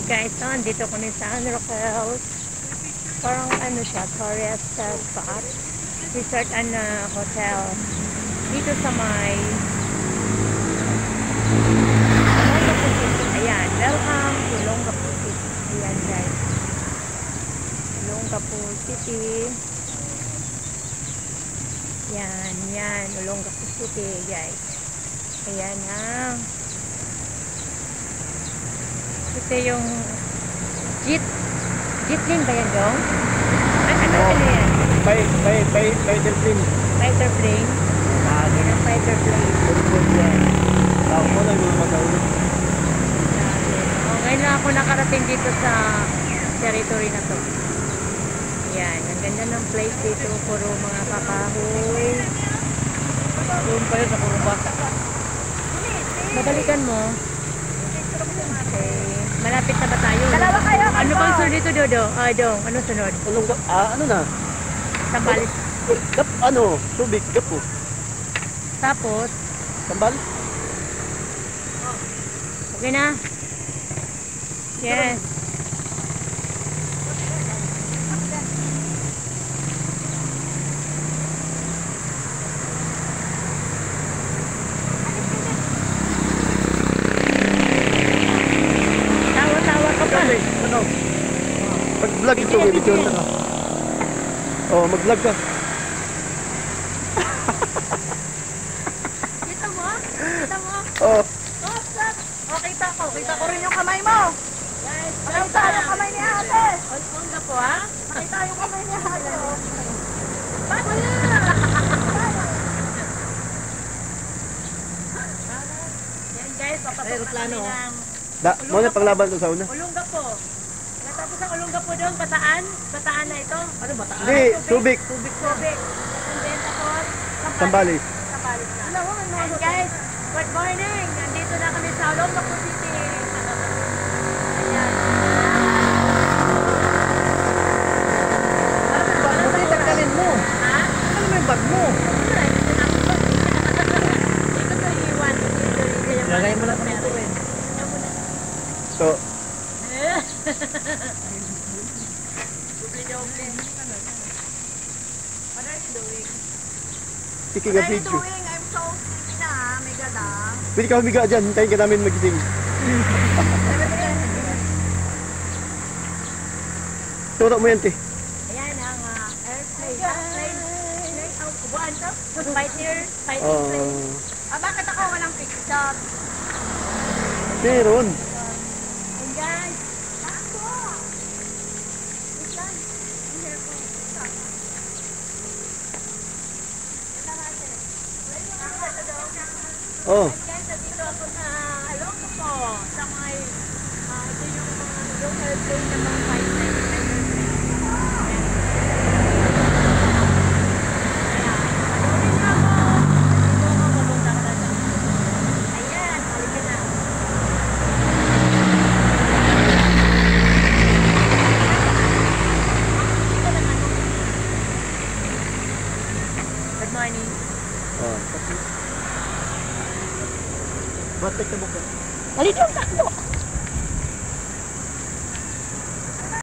Guys, so andito kami sa San Roque. Parang ano siya, tourist spot. Resort and hotel. Dito sa may Olongapo City. Ayan, welcome to Olongapo City. Ayan guys. Olongapo City. Yan, Olongapo City guys. Ayan ha. Ito yung Jeetlin ba yan dong? Ano yan? Fighter plane. Fighter plane? Yan ang fighter plane. Tao mo lang yung mag-aulit. Ngayon na ako nakarating dito sa territory na to. Yan, ang ganda ng place dito. Puro mga kakahoy. Doon pa yun sa Kuruba. Babalikan mo. Okay. Malapit na ba tayo? Dalawa kayo, Ano bang sunod dito, Dodo? Dong, ano sunod? Ano na? Sambales. Tubig, gapo. Tapos, Sambal? okay na? Yes. Tawa-tawa ka pa. Ano? Mag-vlog ito, video na ka. Oh, mag-vlog ka. Kita mo? Kita mo? Oh. Oh, kita ko rin yung kamay mo. Guys, Makita yung kamay ni ate. Olonga po ha? Makita yung kamay ni ate. oh. Paano na? Yan guys, papasok na kami ng Muna paglaban to sa una. Olonga po. Natapos ang Olonga po doon, Bataan. Bataan na ito. Ano Bataan? Hindi, Subic. Tubig. And then tapos, Sambales. Sambales na. And guys, good morning. Nandito na kami sa Olongapo City. Ayan. Ano ba yung tagkanin mo? Ha? Ano ba yung bag mo? Ito to iwan. Lagay mo lang ito eh. So, What are you doing? speaking What of are you video. doing? I'm so sleepy na. Mega lang. Pwede ka humiga dyan, hintayin ka namin magising. Turo mo yan, te. Ayan ang airplane. Ubuan to? Fighting plane. Bakit ako walang picture? Meron. And guys, Oh. guys, nandito ako sa Olongapo. Sa may, ito yung mga airplane na mga fighter plane. Ayan, halika na. Good morning. Oh. Ba't ka mo ka? Halika.